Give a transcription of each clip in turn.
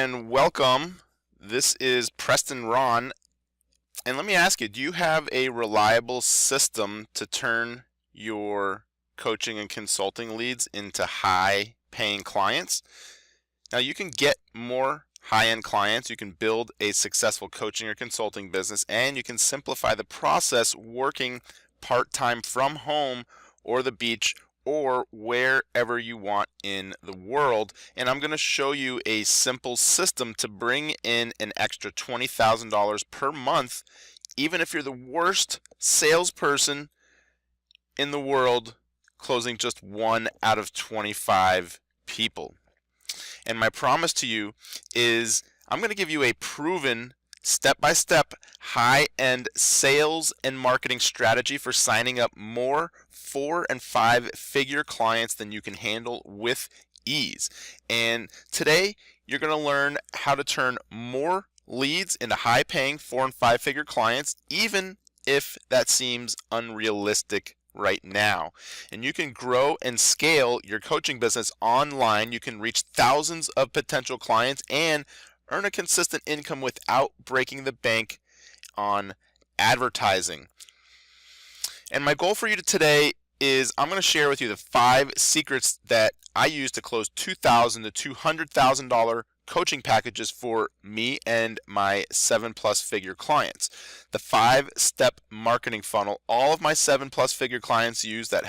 and welcome. This is Preston Rahn. And let me ask you, do you have a reliable system to turn your coaching and consulting leads into high-paying clients? Now, you can get more high-end clients, you can build a successful coaching or consulting business, and you can simplify the process working part-time from home or the beach or wherever you want in the world. And I'm going to show you a simple system to bring in an extra $20,000 per month, even if you're the worst salesperson in the world, closing just 1 out of 25 people. And my promise to you is I'm going to give you a proven step-by-step high-end sales and marketing strategy for signing up more 4- and 5-figure clients than you can handle with ease. And today you're going to learn how to turn more leads into high-paying 4- and 5-figure clients, even if that seems unrealistic right now. And you can grow and scale your coaching business online. You can reach thousands of potential clients and earn a consistent income without breaking the bank on advertising. And my goal for you today is I'm going to share with you the 5 secrets that I use to close $2,000 to $200,000 coaching packages for me and my 7+ figure clients. The 5-step marketing funnel all of my 7+ figure clients use that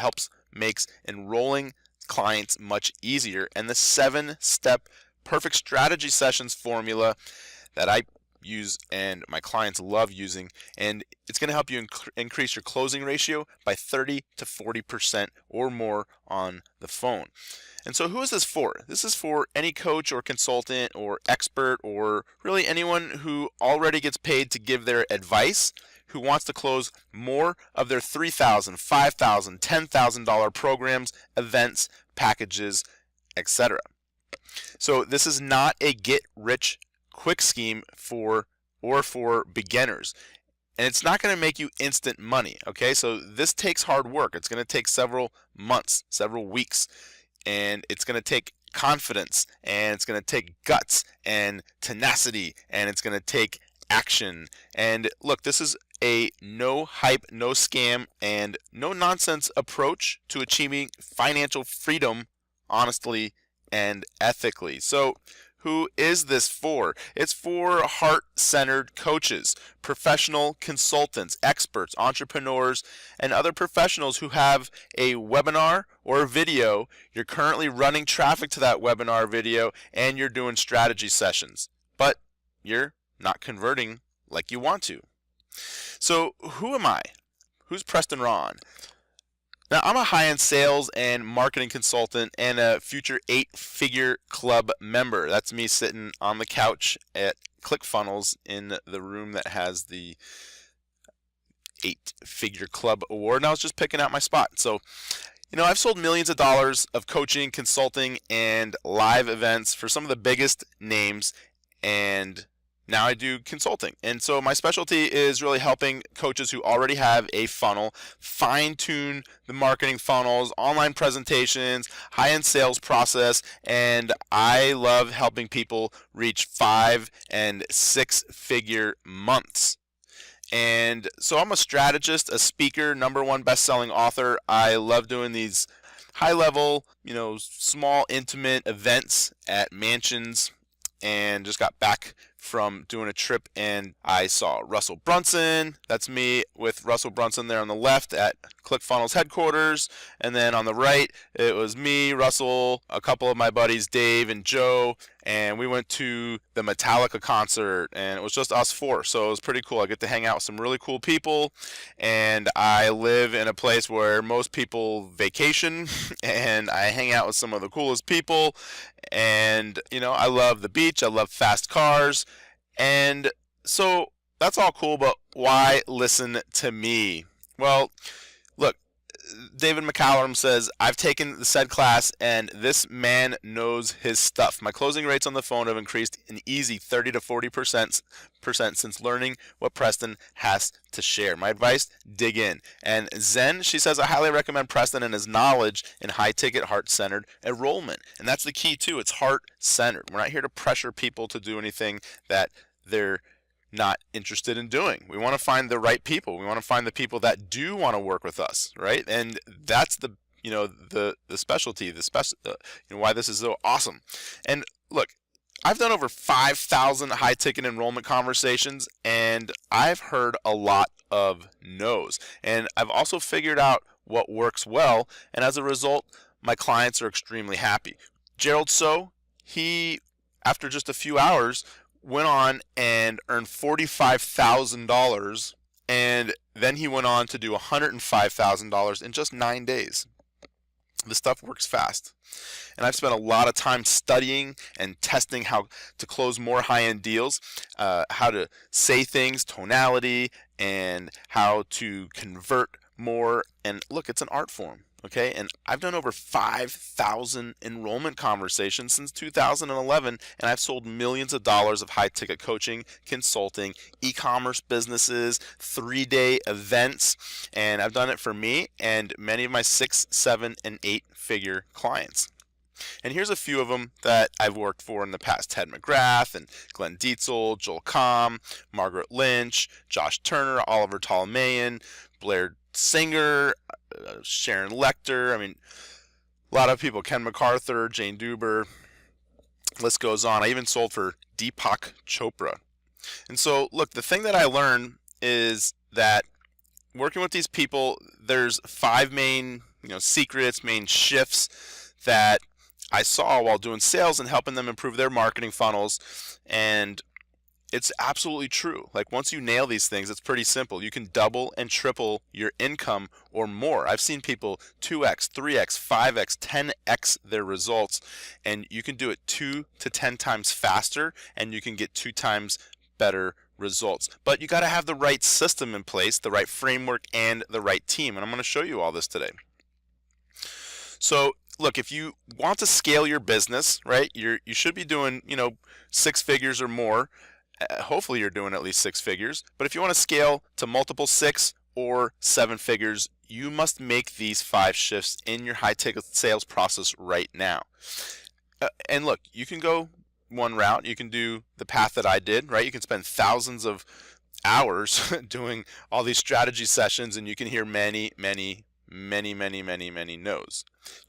makes enrolling clients much easier, and the 7-step perfect strategy sessions formula that I use and my clients love using, and it's going to help you increase your closing ratio by 30 to 40% or more on the phone. And so who is this for? This is for any coach or consultant or expert or really anyone who already gets paid to give their advice, who wants to close more of their $3,000, $5,000, $10,000 programs, events, packages, etc. So this is not a get-rich-quick scheme for beginners. And it's not going to make you instant money, okay? So this takes hard work. It's going to take several months, several weeks. And it's going to take confidence, and it's going to take guts and tenacity, and it's going to take action. And look, this is a no hype, no scam, and no nonsense approach to achieving financial freedom honestly and ethically. So who is this for? It's for heart-centered coaches, professional consultants, experts, entrepreneurs, and other professionals who have a webinar or a video. You're currently running traffic to that webinar video, and you're doing strategy sessions, but you're not converting like you want to. So who am I? Who's Preston Rahn? Now, I'm a high-end sales and marketing consultant and a future 8-figure club member. That's me sitting on the couch at ClickFunnels in the room that has the 8-figure club award. And I was just picking out my spot. So, I've sold millions of dollars of coaching, consulting, and live events for some of the biggest names, and now I do consulting. And so my specialty is really helping coaches who already have a funnel fine-tune the marketing funnels, online presentations, high-end sales process, and I love helping people reach 5- and 6-figure months. And so I'm a strategist, a speaker, #1 best-selling author. I love doing these high-level, small, intimate events at mansions, and just got back from doing a trip, and I saw Russell Brunson. That's me with Russell Brunson there on the left at ClickFunnels headquarters, and then on the right it was me, Russell, a couple of my buddies, Dave and Joe, and we went to the Metallica concert, and it was just us 4, so it was pretty cool. I get to hang out with some really cool people, and I live in a place where most people vacation, and I hang out with some of the coolest people, and I love the beach, I love fast cars, and so that's all cool, but why listen to me? Well, look, David McCallum says, I've taken the said class and this man knows his stuff. My closing rates on the phone have increased an easy 30 to 40% since learning what Preston has to share. My advice, dig in. And Zen, she says, I highly recommend Preston and his knowledge in high-ticket, heart-centered enrollment. And that's the key, too. It's heart-centered. We're not here to pressure people to do anything that they're not interested in doing. We want to find the right people. We want to find the people that do want to work with us, right? And that's the the specialty, why this is so awesome. And look, I've done over 5,000 high-ticket enrollment conversations, and I've heard a lot of no's. And I've also figured out what works well, and as a result, my clients are extremely happy. Gerald So, he, after just a few hours, went on and earned $45,000, and then he went on to do $105,000 in just 9 days. The stuff works fast. And I've spent a lot of time studying and testing how to close more high-end deals, how to say things, tonality, and how to convert more. And look, it's an art form. Okay, and I've done over 5,000 enrollment conversations since 2011, and I've sold millions of dollars of high-ticket coaching, consulting, e-commerce businesses, 3-day events, and I've done it for me and many of my 6, 7, and 8-figure clients. And here's a few of them that I've worked for in the past: Ted McGrath and Glenn Dietzel, Joel Comm, Margaret Lynch, Josh Turner, Oliver Tolmayan, Blair Singer, Sharon Lecter. I mean, a lot of people. Ken MacArthur, Jane Duber. List goes on. I even sold for Deepak Chopra. And so, look, the thing that I learned is that working with these people, there's 5 main, secrets, main shifts that I saw while doing sales and helping them improve their marketing funnels. And it's absolutely true. Like, once you nail these things, it's pretty simple. You can double and triple your income or more. I've seen people 2x, 3x, 5x, 10x their results, and you can do it 2 to 10 times faster, and you can get 2 times better results. But you got to have the right system in place, the right framework, and the right team. And I'm going to show you all this today. So, look, if you want to scale your business, right, you should be doing, 6 figures or more. Hopefully you're doing at least 6 figures. But if you want to scale to multiple 6 or 7 figures, you must make these 5 shifts in your high-ticket sales process right now. And look, you can go one route. You can do the path that I did, right? You can spend thousands of hours doing all these strategy sessions, and you can hear many no's.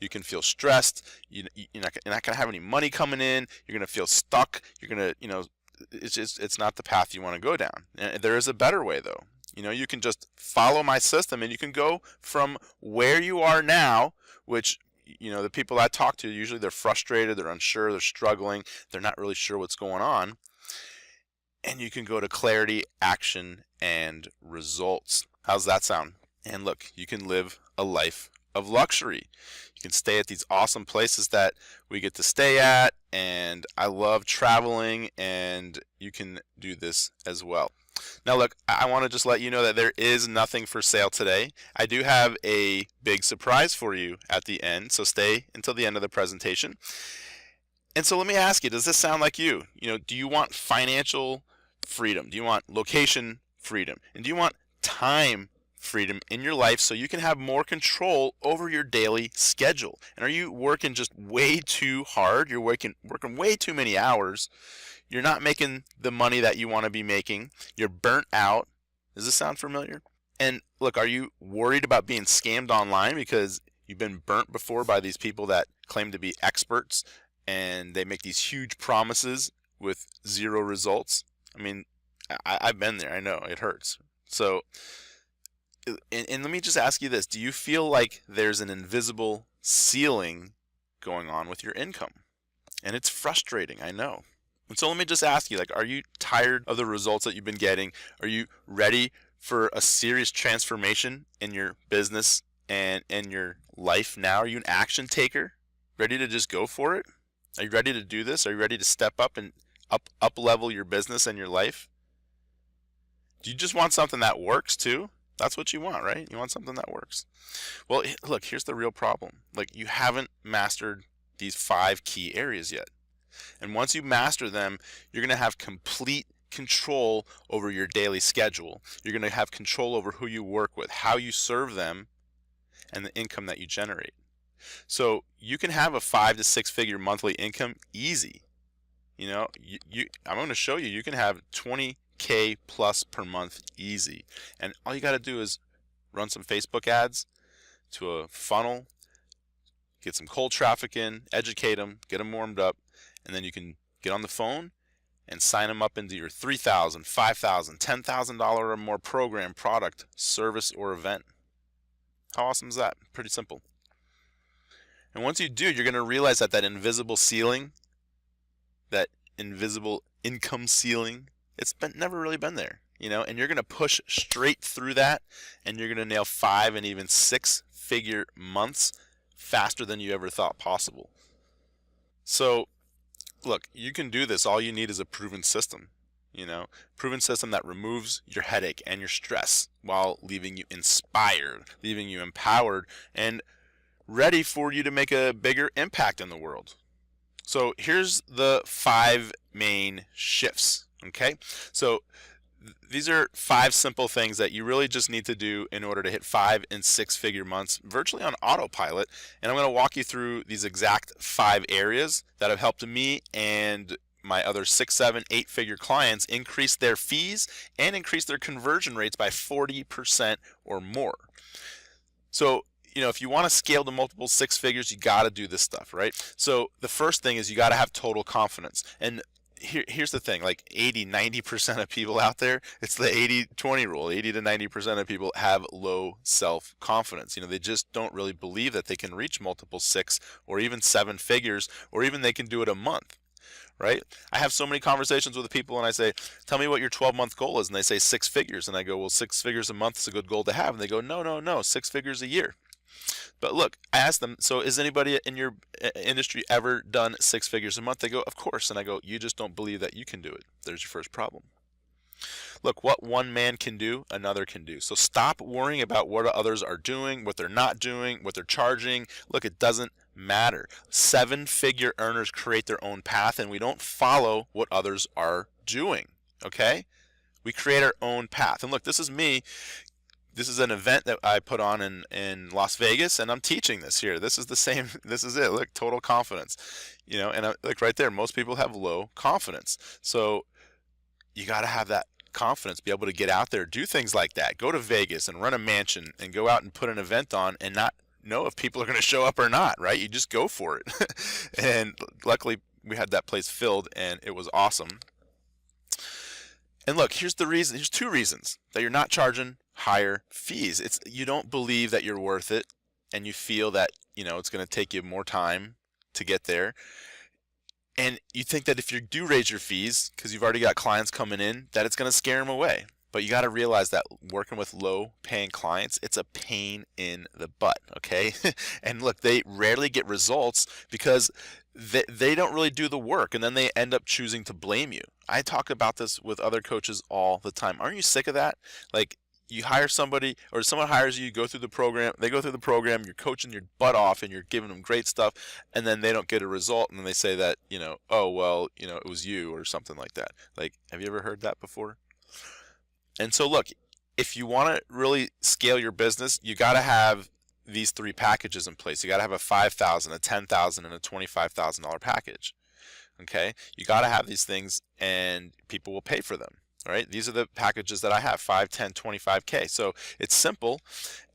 You can feel stressed. You're not going to have any money coming in. You're going to feel stuck. You're going to, it's not the path you want to go down. And there is a better way, though. You can just follow my system, and you can go from where you are now, which, the people I talk to, usually they're frustrated, they're unsure, they're struggling, they're not really sure what's going on. And you can go to clarity, action, and results. How's that sound? And look, you can live a life of luxury. You can stay at these awesome places that we get to stay at, and I love traveling, and you can do this as well. Now look, I want to just let you know that there is nothing for sale today. I do have a big surprise for you at the end, so stay until the end of the presentation. And so let me ask you, does this sound like you? Do you want financial freedom? Do you want location freedom? And do you want time freedom in your life so you can have more control over your daily schedule? And are you working just way too hard? You're working way too many hours. You're not making the money that you want to be making. You're burnt out. Does this sound familiar? And look, are you worried about being scammed online because you've been burnt before by these people that claim to be experts and they make these huge promises with 0 results? I mean, I've been there. I know it hurts. So, and let me just ask you this. Do you feel like there's an invisible ceiling going on with your income? And it's frustrating, I know. And so let me just ask you, are you tired of the results that you've been getting? Are you ready for a serious transformation in your business and in your life now? Are you an action taker? Ready to just go for it? Are you ready to do this? Are you ready to step up and up level your business and your life? Do you just want something that works too? That's what you want, right? You want something that works. Well, look, here's the real problem. Like, you haven't mastered these 5 key areas yet. And once you master them, you're going to have complete control over your daily schedule. You're going to have control over who you work with, how you serve them, and the income that you generate. So you can have a 5 to 6 figure monthly income easy. You know, I'm going to show you can have 20K plus per month easy. And all you got to do is run some Facebook ads to a funnel, get some cold traffic in, educate them, get them warmed up, and then you can get on the phone and sign them up into your $3,000, $5,000, $10,000 or more program, product, service, or event. How awesome is that? Pretty simple. And once you do, you're going to realize that invisible ceiling, that invisible income ceiling, it's never really been there, you know, and you're going to push straight through that, and you're going to nail 5 and even 6 figure months faster than you ever thought possible. So look, you can do this. All you need is a proven system, proven system that removes your headache and your stress while leaving you inspired, leaving you empowered, and ready for you to make a bigger impact in the world. So here's the 5 main shifts, okay? So these are 5 simple things that you really just need to do in order to hit 5 and 6 figure months virtually on autopilot. And I'm going to walk you through these exact 5 areas that have helped me and my other 6, 7, 8 figure clients increase their fees and increase their conversion rates by 40% or more. So, if you want to scale to multiple 6 figures, you got to do this stuff, right? So the first thing is you got to have total confidence. And here's the thing, like 80-90% of people out there, it's the 80-20 rule. 80 to 90% of people have low self-confidence. They just don't really believe that they can reach multiple 6 or even 7 figures, or even they can do it a month, right? I have so many conversations with people and I say, tell me what your 12-month goal is, and they say 6 figures, and I go, well, 6 figures a month is a good goal to have, and they go, no, 6 figures a year. But look, I asked them, so is anybody in your industry ever done 6 figures a month? They go, of course. And I go, you just don't believe that you can do it. There's your first problem. Look, what one man can do, another can do. So stop worrying about what others are doing, what they're not doing, what they're charging. Look, it doesn't matter. 7-figure earners create their own path, and we don't follow what others are doing, okay? We create our own path. And look, this is me. This is an event that I put on in Las Vegas, and I'm teaching this here. This is the same. This is it. Look, total confidence. And like right there, most people have low confidence. So you got to have that confidence, be able to get out there, do things like that. Go to Vegas and run a mansion and go out and put an event on and not know if people are going to show up or not, right? You just go for it. And luckily, we had that place filled, and it was awesome. And look, here's the reason. Here's 2 reasons that you're not charging higher fees. It's you don't believe that you're worth it, and you feel that it's going to take you more time to get there, and you think that if you do raise your fees because you've already got clients coming in, that it's going to scare them away. But you got to realize that working with low paying clients, it's a pain in the butt, okay? And look, they rarely get results because they don't really do the work, and then they end up choosing to blame you. I talk about this with other coaches all the time. Aren't you sick of that? Like, you hire somebody, or someone hires you, you go through the program, they go through the program, you're coaching your butt off and you're giving them great stuff, and then they don't get a result, and then they say that, oh, well, it was you or something like that. Like, have you ever heard that before? And so look, if you want to really scale your business, you got to have these 3 packages in place. You got to have a $5,000, a $10,000, and a $25,000 package. Okay, you got to have these things, and people will pay for them. All right, these are the packages that I have: 5, 10, 25K. So it's simple,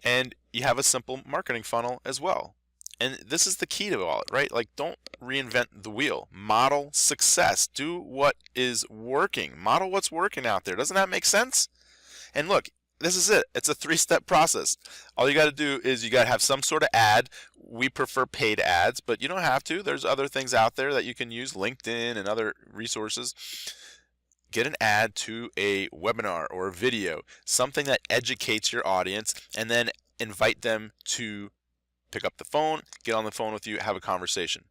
and you have a simple marketing funnel as well. And this is the key to all it, right? Like, don't reinvent the wheel. Model success. Do what is working. Model what's working out there. Doesn't that make sense? And look, this is it. It's a 3-step process. All you got to do is you got to have some sort of ad. We prefer paid ads, but you don't have to. There's other things out there that you can use, LinkedIn and other resources. Get an ad to a webinar or a video, something that educates your audience, and then invite them to pick up the phone, get on the phone with you, have a conversation.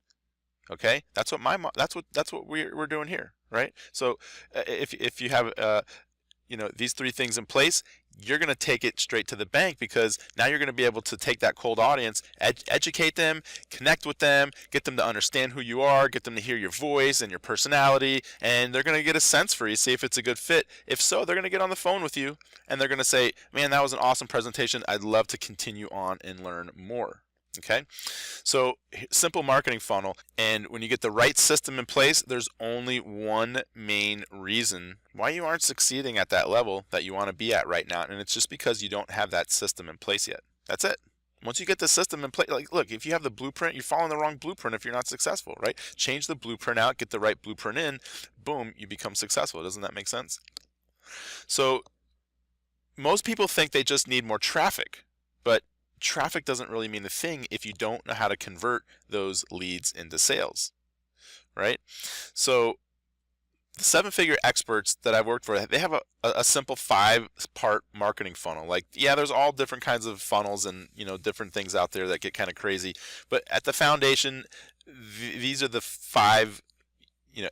Okay, that's what we're doing here, right? So if you have these 3 things in place, you're going to take it straight to the bank, because now you're going to be able to take that cold audience, educate them, connect with them, get them to understand who you are, get them to hear your voice and your personality, and they're going to get a sense for you, see if it's a good fit. If so, they're going to get on the phone with you and they're going to say, man, that was an awesome presentation. I'd love to continue on and learn more. Okay, so simple marketing funnel, and when you get the right system in place, there's only one main reason why you aren't succeeding at that level that you want to be at right now, and it's just because you don't have that system in place yet. That's it. Once you get the system in place, like, look, if you have the blueprint, you're following the wrong blueprint if you're not successful, right? Change the blueprint out, get the right blueprint in, boom, you become successful. Doesn't that make sense? So most people think they just need more traffic, but traffic doesn't really mean a thing if you don't know how to convert those leads into sales, right? So the seven-figure experts that I've worked for, they have a simple 5-part marketing funnel. Like, yeah, there's all different kinds of funnels and, different things out there that get kind of crazy. But at the foundation, these are the 5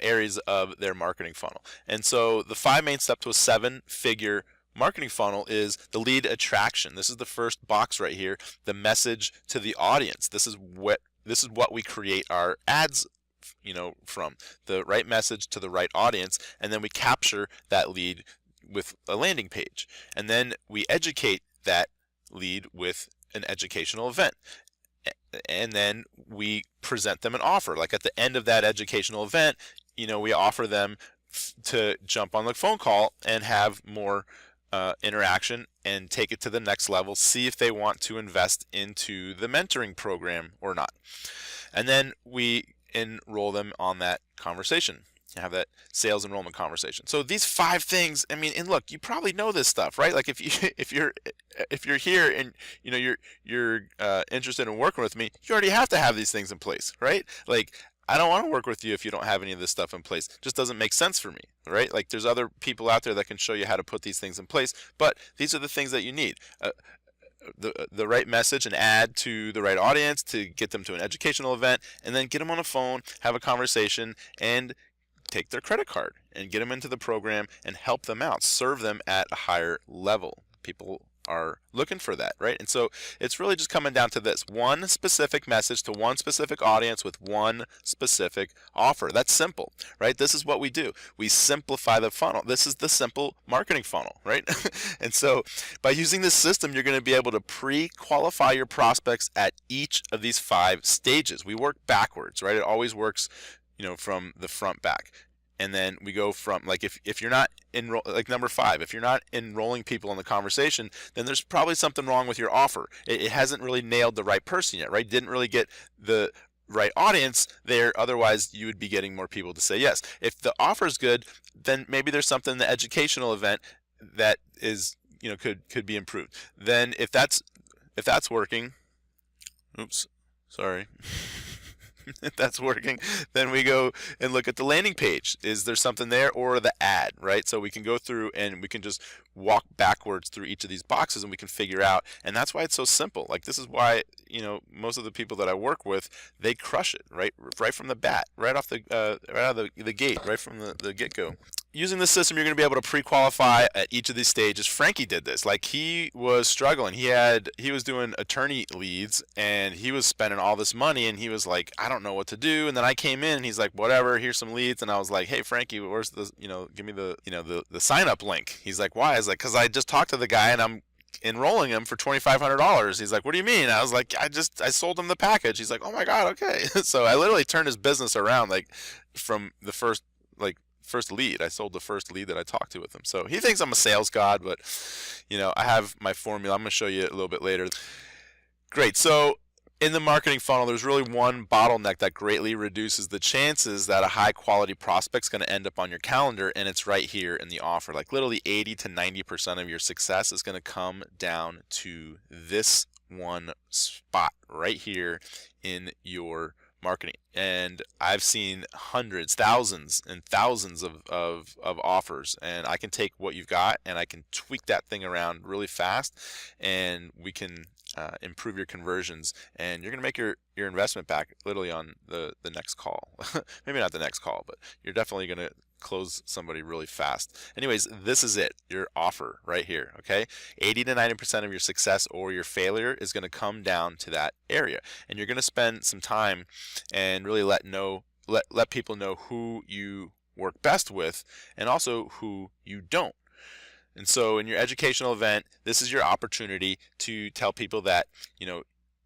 areas of their marketing funnel. And so the 5 main steps to a 7-figure marketing funnel is the lead attraction. This is the first box right here, the message to the audience. This is what we create our ads from, the right message to the right audience, and then we capture that lead with a landing page, and then we educate that lead with an educational event, and then we present them an offer. Like at the end of that educational event, we offer them to jump on the phone call and have more interaction and take it to the next level, see if they want to invest into the mentoring program or not. And then we enroll them on that conversation, have that sales enrollment conversation. So these 5 things, and look, you probably know this stuff, right? Like if you're here and you're interested in working with me, you already have to have these things in place, right? Like, I don't want to work with you if you don't have any of this stuff in place. It just doesn't make sense for me, right? Like, there's other people out there that can show you how to put these things in place, but these are the things that you need. The right message and ad to the right audience to get them to an educational event, and then get them on a phone, have a conversation, and take their credit card and get them into the program and help them out, serve them at a higher level. People are looking for that, right? And so it's really just coming down to this: one specific message to one specific audience with one specific offer. That's simple, right? This is what we do. We simplify the funnel. This is the simple marketing funnel, right? And so by using this system, you're going to be able to pre-qualify your prospects at each of these 5 stages. We work backwards, right? It always works, from the front back. And then we go from, like, if you're not like number 5, if you're not enrolling people in the conversation, then there's probably something wrong with your offer. It hasn't really nailed the right person yet, right? Didn't really get the right audience there. Otherwise, you would be getting more people to say yes. If the offer is good, then maybe there's something in the educational event that is, could be improved. Then if that's working, oops, sorry. If that's working, then we go and look at the landing page. Is there something there, or the ad, right? So we can go through and we can just walk backwards through each of these boxes, and we can figure out. And that's why it's so simple. Like, this is why most of the people that I work with, they crush it right from the bat, right out of the gate, right from the get-go. Using this system, you're going to be able to pre-qualify at each of these stages. Frankie did this. Like, he was struggling. He was doing attorney leads, and he was spending all this money, and he was like, I don't know what to do. And then I came in, and he's like, whatever, here's some leads. And I was like, hey, Frankie, where's the, give me the, the sign-up link. He's like, why? I was like, because I just talked to the guy, and I'm enrolling him for $2,500. He's like, what do you mean? I was like, I sold him the package. He's like, oh my God, okay. So I literally turned his business around, like, from the first lead. I sold the first lead that I talked to with him. So he thinks I'm a sales god, but I have my formula. I'm going to show you a little bit later. Great. So in the marketing funnel, there's really one bottleneck that greatly reduces the chances that a high quality prospect's going to end up on your calendar, and it's right here in the offer. Like, literally 80 to 90% of your success is going to come down to this one spot right here in your marketing. And I've seen hundreds, thousands and thousands of offers, and I can take what you've got and I can tweak that thing around really fast, and we can improve your conversions, and you're going to make your investment back literally on the next call. Maybe not the next call, but you're definitely going to close somebody really fast. Anyways, this is it, your offer right here, okay? 80 to 90% of your success or your failure is going to come down to that area. And you're going to spend some time and really let people know who you work best with and also who you don't. And so in your educational event, this is your opportunity to tell people that,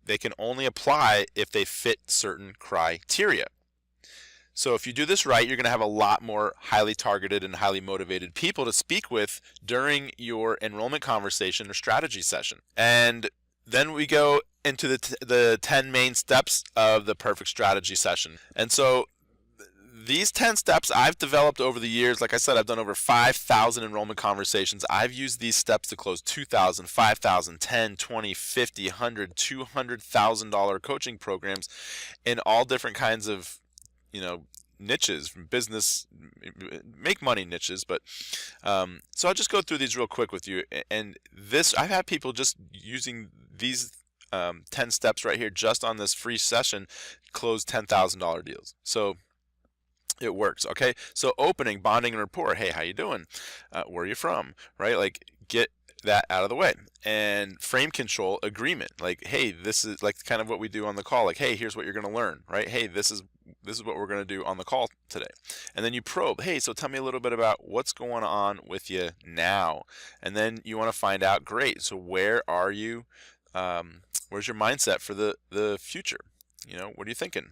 they can only apply if they fit certain criteria. So if you do this right, you're going to have a lot more highly targeted and highly motivated people to speak with during your enrollment conversation or strategy session. And then we go into the 10 main steps of the perfect strategy session. And so these 10 steps I've developed over the years. Like I said, I've done over 5,000 enrollment conversations. I've used these steps to close 2,000, 5,000, 10, 20, 50, 100, $200,000 coaching programs in all different kinds of niches, from business, make money niches. But so I'll just go through these real quick with you. And I've had people just using these 10 steps right here just on this free session close $10,000 deals. So it works. Okay, so opening, bonding, and rapport. Hey, how you doing? Where are you from? Right, like get that out of the way. And frame control, agreement. Like, hey, this is like kind of what we do on the call. Like, hey, here's what you're going to learn. Right? Hey, this is what we're going to do on the call today. And then you probe. Hey, so tell me a little bit about what's going on with you now. And then you want to find out. Great. So where are you? Where's your mindset for the future? What are you thinking?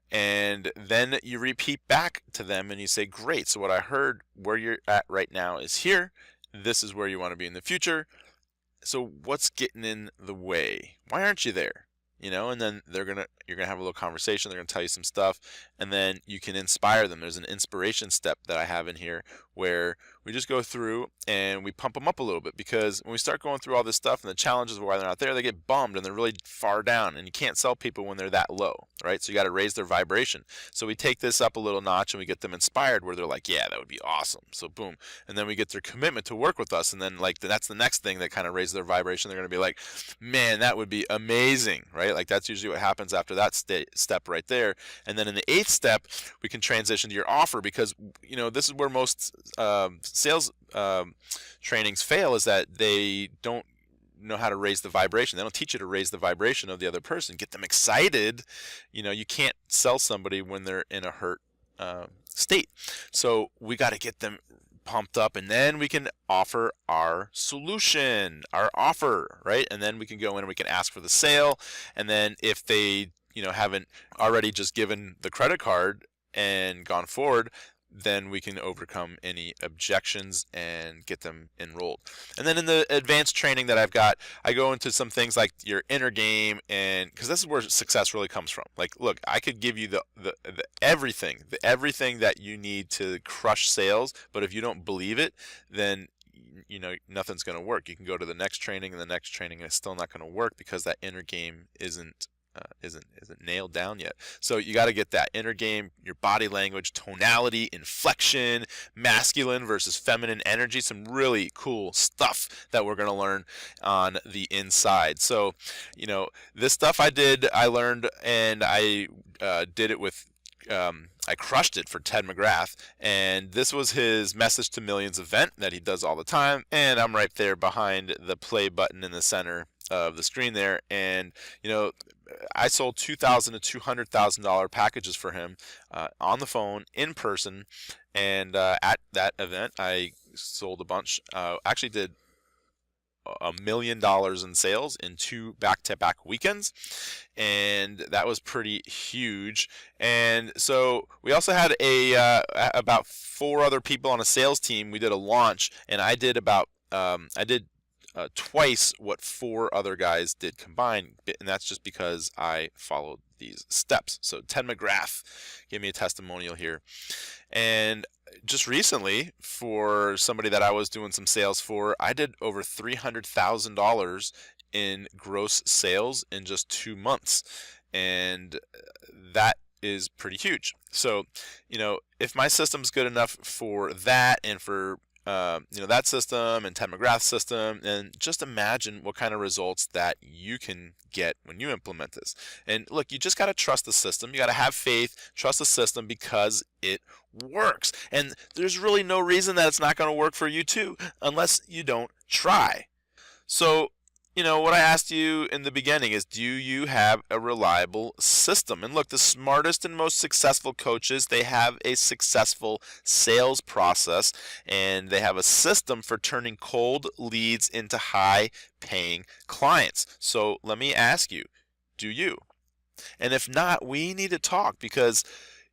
And then you repeat back to them and you say, great, so what I heard where you're at right now is here. This is where you want to be in the future. So what's getting in the way? Why aren't you there? And then you're gonna have a little conversation. They're gonna tell you some stuff, and then you can inspire them. There's an inspiration step that I have in here where we just go through and we pump them up a little bit, because when we start going through all this stuff and the challenges of why they're not there, they get bummed and they're really far down, and you can't sell people when they're that low, right? So you got to raise their vibration. So we take this up a little notch and we get them inspired where they're like, yeah, that would be awesome. So boom, and then we get their commitment to work with us, and then that's the next thing that kind of raises their vibration. They're going to be like, man, that would be amazing, right? Like that's usually what happens after that step right there. And then in the 8th step, we can transition to your offer, because this is where most sales trainings fail, is that they don't know how to raise the vibration. They don't teach you to raise the vibration of the other person, get them excited. You can't sell somebody when they're in a hurt state. So we got to get them pumped up, and then we can offer our solution, our offer, right? And then we can go in and we can ask for the sale. And then if they haven't already just given the credit card and gone forward, then we can overcome any objections and get them enrolled. And then in the advanced training that I've got, I go into some things like your inner game, and because this is where success really comes from. Like, look, I could give you the everything that you need to crush sales, but if you don't believe it, then nothing's going to work. You can go to the next training and the next training, and it's still not going to work because that inner game isn't nailed down yet. So you got to get that inner game, your body language, tonality, inflection, masculine versus feminine energy, some really cool stuff that we're going to learn on the inside. So, this stuff I learned, and I did it with I crushed it for Ted McGrath, and this was his Message to Millions event that he does all the time, and I'm right there behind the play button in the center of the screen there. And I sold $2,000 to $200,000 packages for him on the phone, in person, and at that event I sold a bunch. Actually did $1 million in sales in 2 back-to-back weekends, and that was pretty huge. And so we also had about 4 other people on a sales team. We did a launch, and I did twice what 4 other guys did combined, and that's just because I followed these steps. So Ted McGrath gave me a testimonial here, and just recently, for somebody that I was doing some sales for, I did over $300,000 in gross sales in just 2 months, and that is pretty huge. So if my system's good enough for that, and for that system and Ted McGrath's system, and just imagine what kind of results that you can get when you implement this. And look, you just got to trust the system. You got to have faith, trust the system, because it works. And there's really no reason that it's not going to work for you too, unless you don't try. So, what I asked you in the beginning is, do you have a reliable system? And look, the smartest and most successful coaches, they have a successful sales process, and they have a system for turning cold leads into high-paying clients. So let me ask you, do you? And if not, we need to talk, because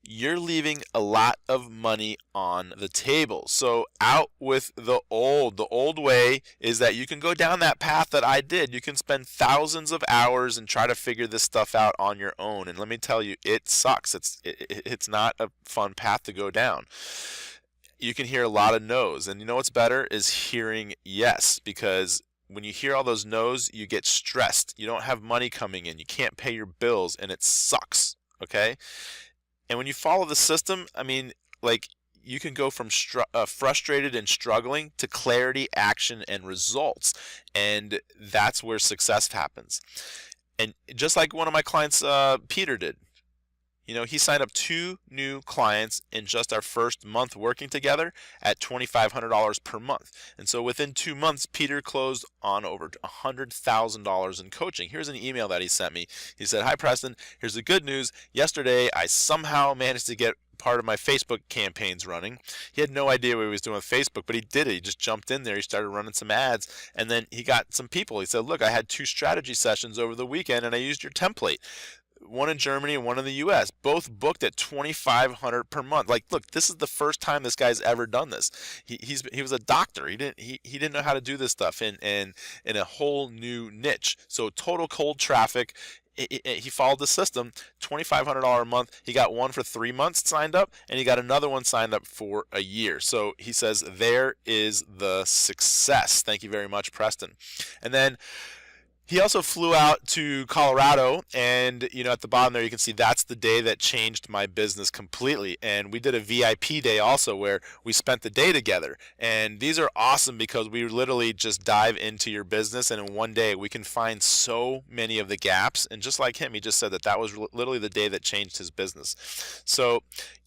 you're leaving a lot of money on the table. So out with the old. The old way is that you can go down that path that I did. You can spend thousands of hours and try to figure this stuff out on your own. And let me tell you, it sucks. It's not a fun path to go down. You can hear a lot of no's. And you know what's better is hearing yes, because when you hear all those no's, you get stressed. You don't have money coming in. You can't pay your bills, and it sucks. Okay? And when you follow the system, you can go from frustrated and struggling to clarity, action, and results. And that's where success happens. And just like one of my clients, Peter, did. He signed up 2 new clients in just our first month working together at $2,500 per month. And so within 2 months, Peter closed on over $100,000 in coaching. Here's an email that he sent me. He said, "Hi, Preston. Here's the good news. Yesterday, I somehow managed to get part of my Facebook campaigns running." He had no idea what he was doing with Facebook, but he did it. He just jumped in there. He started running some ads, and then he got some people. He said, "Look, I had 2 strategy sessions over the weekend, and I used your template. One in Germany and one in the U.S., both booked at $2,500 per month." Look, this is the first time this guy's ever done this. He was a doctor. He didn't know how to do this stuff in a whole new niche. So total cold traffic. He followed the system. $2,500 a month. He got one for 3 months signed up, and he got another one signed up for a year. So he says there is the success. Thank you very much, Preston. And then he also flew out to Colorado, and at the bottom there you can see that's the day that changed my business completely. And we did a VIP day also where we spent the day together. And these are awesome because we literally just dive into your business, and in one day we can find so many of the gaps. And just like him, he just said that was literally the day that changed his business. So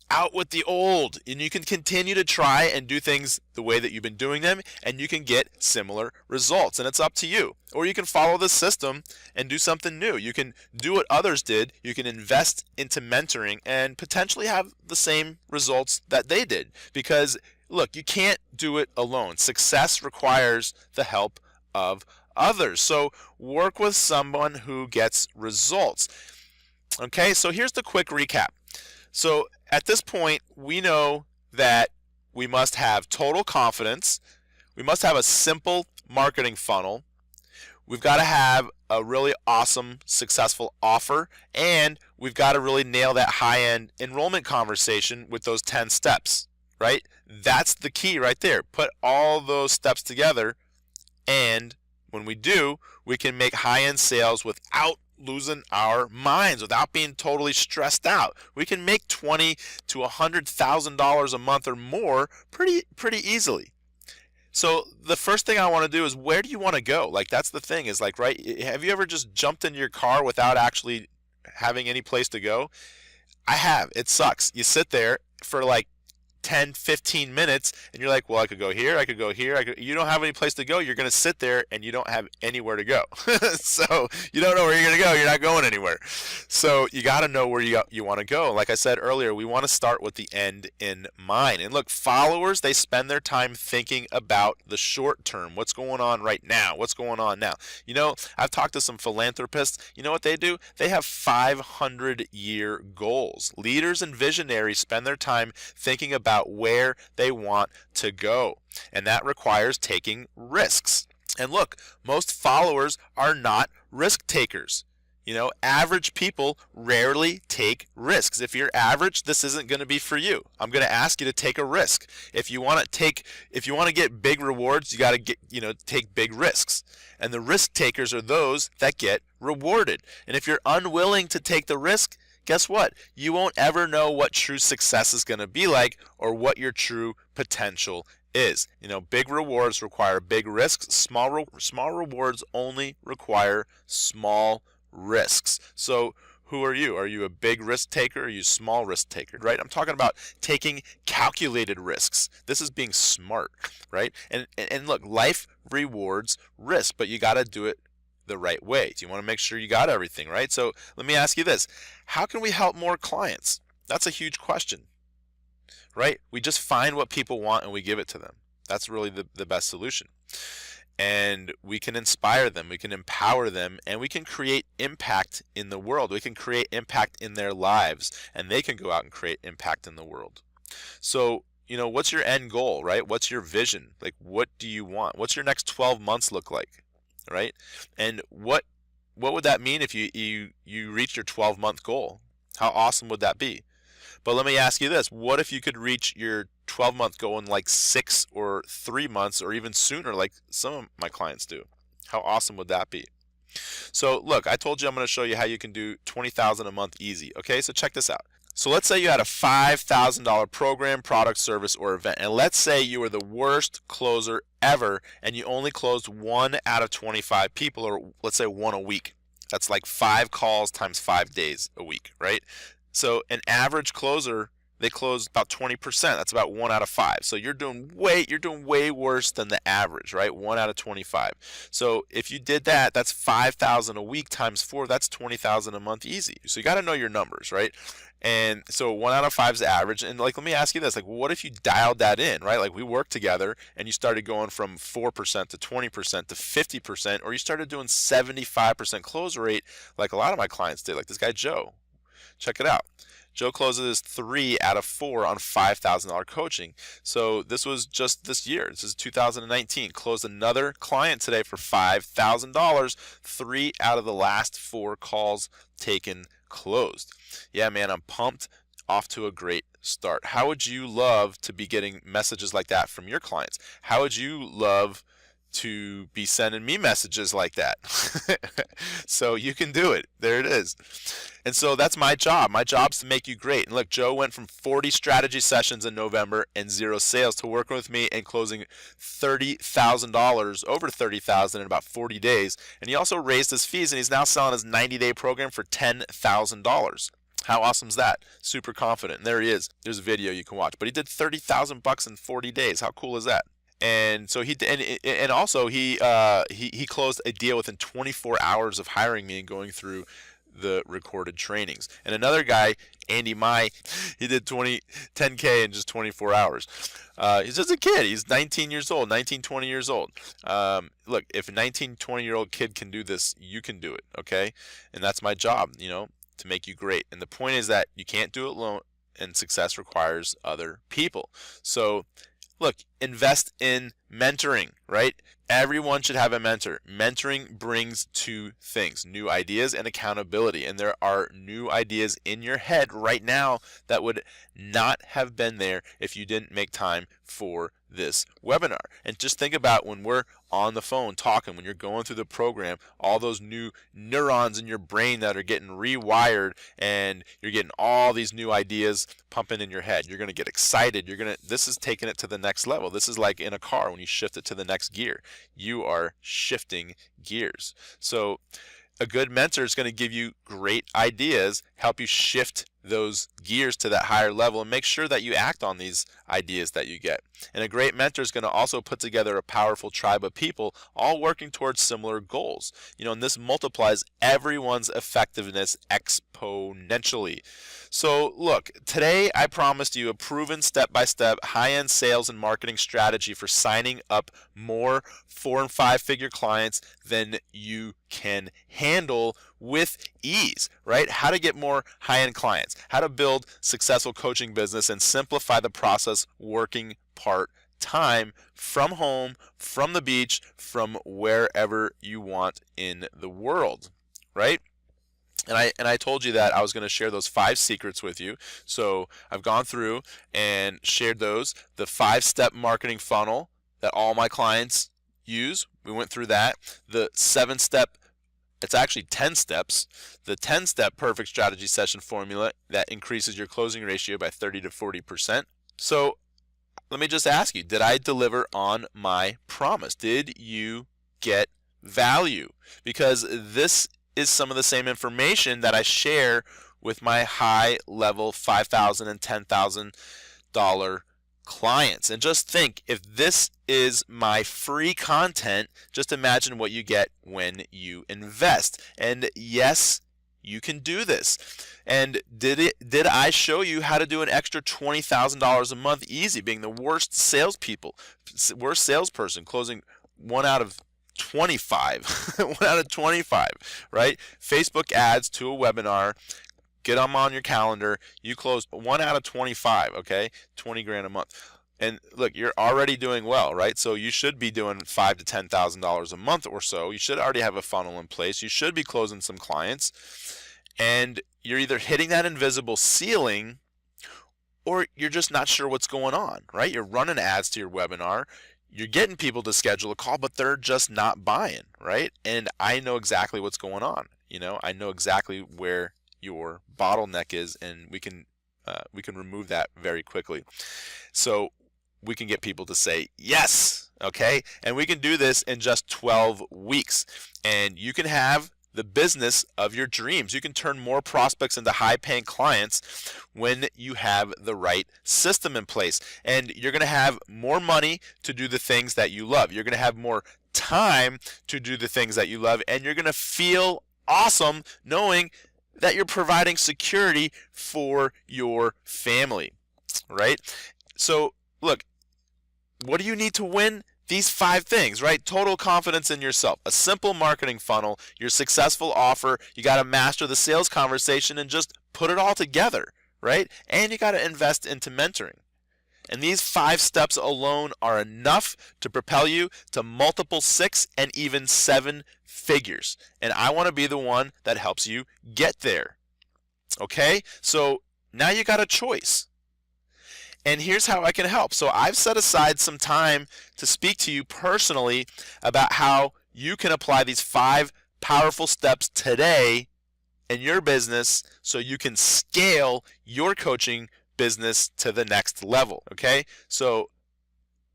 out with the old, and you can continue to try and do things the way that you've been doing them, and you can get similar results, and it's up to you. Or you can follow the system and do something new. You can do what others did. You can invest into mentoring and potentially have the same results that they did, because look, you can't do it alone. Success requires the help of others. So work with someone who gets results. Okay, so here's the quick recap. So at this point, we know that we must have total confidence. We must have a simple marketing funnel. We've got to have a really awesome, successful offer. And we've got to really nail that high-end enrollment conversation with those 10 steps, right? That's the key right there. Put all those steps together, and when we do, we can make high-end sales without losing our minds, without being totally stressed out. We can make $20,000 to $100,000 a month or more pretty easily. So the first thing I want to do is, where do you want to go? That's the thing is, right? Have you ever just jumped in your car without actually having any place to go? I have. It sucks. You sit there for 10, 15 minutes, and you're like, well, I could go here, I could go here. You don't have any place to go. You're going to sit there, and you don't have anywhere to go. So you don't know where you're going to go. You're not going anywhere. So you got to know where you want to go. Like I said earlier, we want to start with the end in mind. And look, followers, they spend their time thinking about the short term. What's going on right now? What's going on now? I've talked to some philanthropists. You know what they do? They have 500-year goals. Leaders and visionaries spend their time thinking about where they want to go, and that requires taking risks. And look, most followers are not risk takers. Average people rarely take risks. If you're average, this isn't going to be for you. I'm going to ask you to take a risk. If you want to get big rewards, you got to take big risks. And the risk takers are those that get rewarded. And if you're unwilling to take the risk, guess what? You won't ever know what true success is going to be like, or what your true potential is. Big rewards require big risks. Small rewards only require small risks. So who are you? Are you a big risk taker or are you a small risk taker, right? I'm talking about taking calculated risks. This is being smart, right? And look, life rewards risk, but you got to do it the right way. You want to make sure you got everything, right? So let me ask you this. How can we help more clients? That's a huge question, right? We just find what people want and we give it to them. That's really the best solution. And we can inspire them, we can empower them, and we can create impact in the world. We can create impact in their lives, and they can go out and create impact in the world. So, what's your end goal, right? What's your vision? Like, what do you want? What's your next 12 months look like, right? And what would that mean if you reach your 12-month goal? How awesome would that be? But let me ask you this. What if you could reach your 12-month goal in like 6 or 3 months or even sooner, like some of my clients do? How awesome would that be? So look, I told you I'm going to show you how you can do $20,000 a month easy. Okay, so check this out. So let's say you had a $5,000 program, product, service, or event. And let's say you were the worst closer ever and you only closed 1 out of 25 people, or let's say 1 a week. That's like 5 calls times 5 days a week, right? So an average closer, they close about 20%. That's about 1 out of 5. So you're doing way worse than the average, right? 1 out of 25. So if you did that, that's 5,000 a week times 4. That's 20,000 a month easy. So you got to know your numbers, right? And so 1 out of 5 is the average. And like, let me ask you this: like, what if you dialed that in, right? Like, we worked together and you started going from 4% to 20% to 50%, or you started doing 75% close rate, like a lot of my clients did, like this guy Joe. Check it out. Joe closes 3 out of 4 on $5,000 coaching. So this was just this year. This is 2019. Closed another client today for $5,000. 3 out of the last 4 calls taken closed. Yeah, man, I'm pumped. Off to a great start. How would you love to be getting messages like that from your clients? How would you love to be sending me messages like that? So you can do it. There it is. And so that's my job. My job's to make you great. And look, Joe went from 40 strategy sessions in November and 0 sales to working with me and closing $30,000, over $30,000 in about 40 days. And he also raised his fees, and he's now selling his 90-day program for $10,000. How awesome is that? Super confident. And there he is. There's a video you can watch. But he did $30,000 in 40 days. How cool is that? And so he closed a deal within 24 hours of hiring me and going through the recorded trainings. And another guy, Andy Mai, he did 10K in just 24 hours. He's just a kid. He's 19 years old, 19, 20 years old. Look, if a 19, 20-year-old kid can do this, you can do it, okay? And that's my job, to make you great. And the point is that you can't do it alone, and success requires other people. So look, invest in mentoring, right? Everyone should have a mentor. Mentoring brings 2 things: new ideas and accountability. And there are new ideas in your head right now that would not have been there if you didn't make time for this webinar. And just think about when we're on the phone talking, when you're going through the program, all those new neurons in your brain that are getting rewired, and you're getting all these new ideas pumping in your head. You're going to get excited. This is taking it to the next level. This is like in a car when you shift it to the next gear. You are shifting gears. So a good mentor is going to give you great ideas, help you shift those gears to that higher level, and make sure that you act on these ideas that you get. And a great mentor is going to also put together a powerful tribe of people all working towards similar goals. And this multiplies everyone's effectiveness exponentially. So look, today I promised you a proven step-by-step high-end sales and marketing strategy for signing up more 4- and 5-figure clients than you can handle with ease, right? How to get more high-end clients, how to build successful coaching business and simplify the process working part-time from home, from the beach, from wherever you want in the world, right? And I told you that I was going to share those 5 secrets with you. So I've gone through and shared those. The 5-step marketing funnel that all my clients use, we went through that. The 7-step, it's actually 10 steps. The 10-step perfect strategy session formula that increases your closing ratio by 30 to 40%. So let me just ask you, did I deliver on my promise? Did you get value? Because this is some of the same information that I share with my high level $5,000 and $10,000 clients. And just think, if this is my free content, just imagine what you get when you invest. And yes, you can do this. And did I show you how to do an extra $20,000 a month easy, being the worst salesperson, closing 1 out of 25, 1 out of 25, right? Facebook ads to a webinar, get them on your calendar, you close 1 out of 25, okay? 20 grand a month. And look, you're already doing well, right? So you should be doing $5,000 to $10,000 a month or so. You should already have a funnel in place. You should be closing some clients. And you're either hitting that invisible ceiling, or you're just not sure what's going on, right? You're running ads to your webinar. You're getting people to schedule a call, but they're just not buying, right? And I know exactly what's going on. I know exactly where your bottleneck is, and we can remove that very quickly. So we can get people to say yes, okay? And we can do this in just 12 weeks. And you can have the business of your dreams. You can turn more prospects into high-paying clients when you have the right system in place. And you're going to have more money to do the things that you love. You're going to have more time to do the things that you love. And you're going to feel awesome knowing that you're providing security for your family, right? So look, what do you need to win? These 5 things, right? Total confidence in yourself, a simple marketing funnel, your successful offer. You got to master the sales conversation and just put it all together, right? And you got to invest into mentoring. And these 5 steps alone are enough to propel you to multiple 6 and even 7 figures. And I want to be the one that helps you get there. Okay? So now you got a choice. And here's how I can help. So I've set aside some time to speak to you personally about how you can apply these 5 powerful steps today in your business so you can scale your coaching business to the next level, okay? So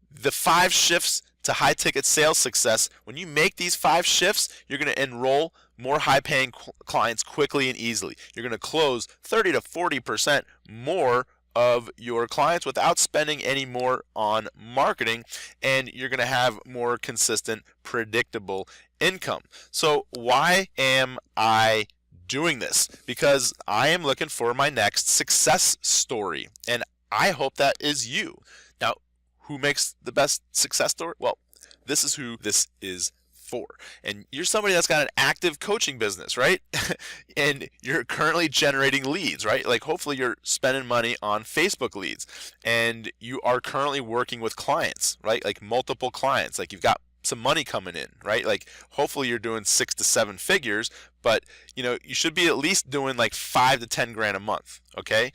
the 5 shifts to high ticket sales success, when you make these 5 shifts, you're going to enroll more high paying clients quickly and easily. You're going to close 30 to 40% more of your clients without spending any more on marketing, and you're going to have more consistent, predictable income. So why am I doing this? Because I am looking for my next success story, and I hope that is you. Now, who makes the best success story? Well, this is who this is for. And you're somebody that's got an active coaching business, right? And you're currently generating leads, right? Like hopefully you're spending money on Facebook leads, and you are currently working with clients, right? Like multiple clients, like you've got some money coming in, right? Like hopefully you're doing 6 to 7 figures, but you should be at least doing like 5 to 10 grand a month, okay?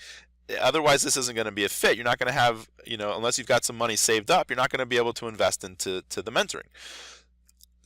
Otherwise this isn't going to be a fit. You're not going to have, unless you've got some money saved up, you're not going to be able to invest into the mentoring.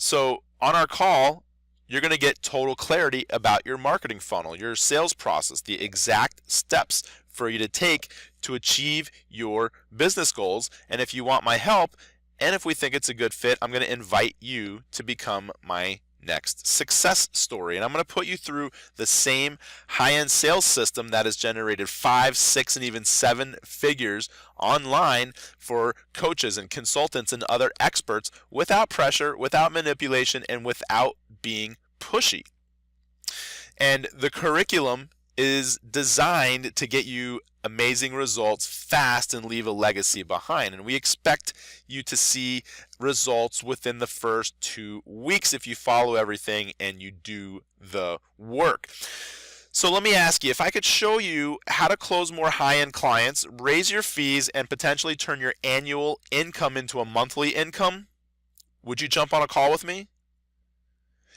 So on our call, you're going to get total clarity about your marketing funnel, your sales process, the exact steps for you to take to achieve your business goals. And if you want my help, and if we think it's a good fit, I'm going to invite you to become my next success story. And I'm going to put you through the same high-end sales system that has generated 5, 6, and even 7 figures online for coaches and consultants and other experts without pressure, without manipulation, and without being pushy. And the curriculum is designed to get you amazing results fast and leave a legacy behind. And we expect you to see results within the first 2 weeks if you follow everything and you do the work. So let me ask you, if I could show you how to close more high-end clients, raise your fees, and potentially turn your annual income into a monthly income, would you jump on a call with me?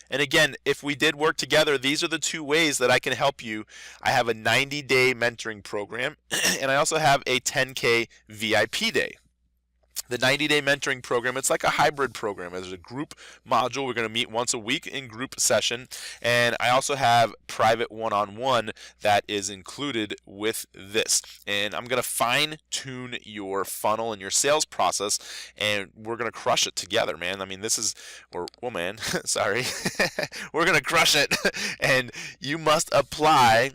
And again, if we did work together, these are the 2 ways that I can help you. I have a 90-day mentoring program, and I also have a 10K VIP day. The 90-day mentoring program, it's like a hybrid program. There's a group module. We're going to meet once a week in group session. And I also have private one-on-one that is included with this. And I'm going to fine-tune your funnel and your sales process, and we're going to crush it together, man. I mean, this is, or woman, sorry. We're going to crush it. And you must apply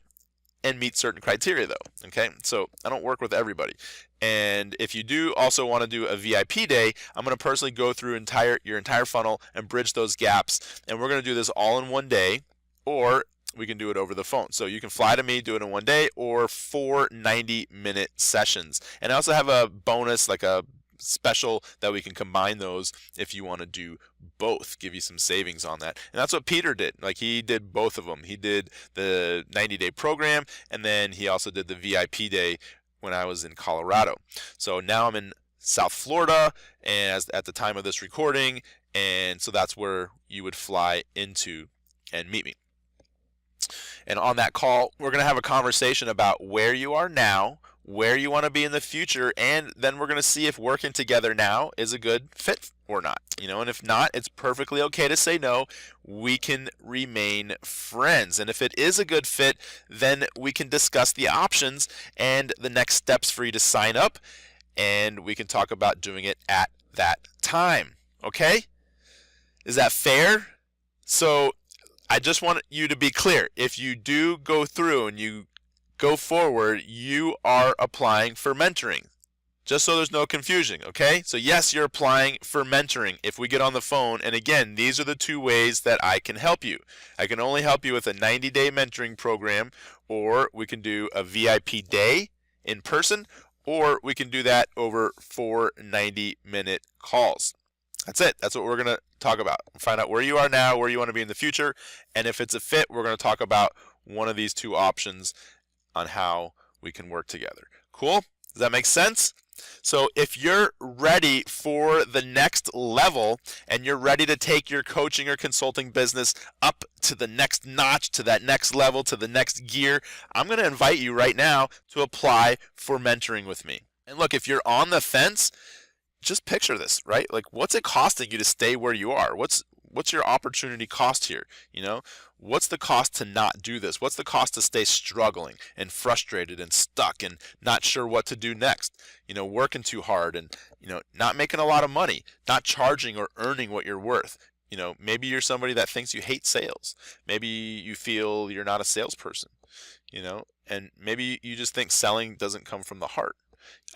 and meet certain criteria though, okay? So I don't work with everybody. And if you do also want to do a VIP day, I'm going to personally go through your entire funnel and bridge those gaps. And we're going to do this all in one day, or we can do it over the phone. So you can fly to me, do it in one day, or 4 90-minute sessions. And I also have a bonus, like a special, that we can combine those if you want to do both, give you some savings on that. And that's what Peter did. Like, he did both of them. He did the 90-day program, and then he also did the VIP day when I was in Colorado. So now I'm in South Florida, and at the time of this recording, and so that's where you would fly into and meet me. And on that call, we're going to have a conversation about where you are now, where you want to be in the future, and then we're going to see if working together now is a good fit or not. And if not, it's perfectly okay to say no. We can remain friends. And if it is a good fit, then we can discuss the options and the next steps for you to sign up, and we can talk about doing it at that time. Okay? Is that fair? So I just want you to be clear. If you do go through and you go forward, you are applying for mentoring. Just so there's no confusion, okay? So yes, you're applying for mentoring if we get on the phone. And again, these are the two ways that I can help you. I can only help you with a 90-day mentoring program, or we can do a VIP day in person, or we can do that over 4 90-minute calls. That's it. That's what we're going to talk about. Find out where you are now, where you want to be in the future, and if it's a fit, we're going to talk about one of these two options on how we can work together. Cool? Does that make sense? So if you're ready for the next level and you're ready to take your coaching or consulting business up to the next notch, to that next level, to the next gear, I'm going to invite you right now to apply for mentoring with me. And look, if you're on the fence, just picture this, right? Like, what's it costing you to stay where you are? What's your opportunity cost here? What's the cost to not do this? What's the cost to stay struggling and frustrated and stuck and not sure what to do next? Working too hard and, not making a lot of money, not charging or earning what you're worth. Maybe you're somebody that thinks you hate sales. Maybe you feel you're not a salesperson, and maybe you just think selling doesn't come from the heart.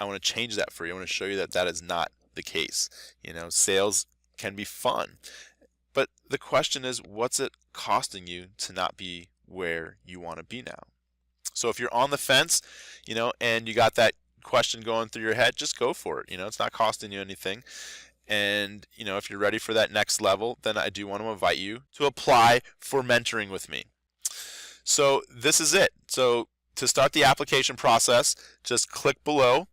I want to change that for you. I want to show you that is not the case. Sales can be fun. But the question is, what's it costing you to not be where you want to be now? So if you're on the fence, and you got that question going through your head, just go for it. It's not costing you anything. And, if you're ready for that next level, then I do want to invite you to apply for mentoring with me. So this is it. So to start the application process, just click below.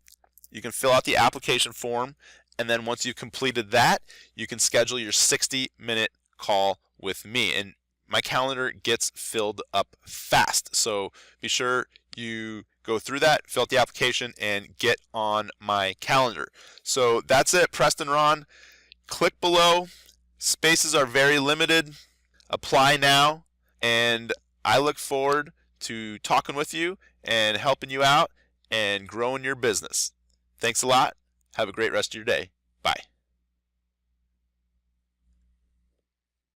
You can fill out the application form. And then once you've completed that, you can schedule your 60-minute call with me. And my calendar gets filled up fast. So be sure you go through that, fill out the application, and get on my calendar. So that's it, Preston Rahn. Click below. Spaces are very limited. Apply now. And I look forward to talking with you and helping you out and growing your business. Thanks a lot. Have a great rest of your day.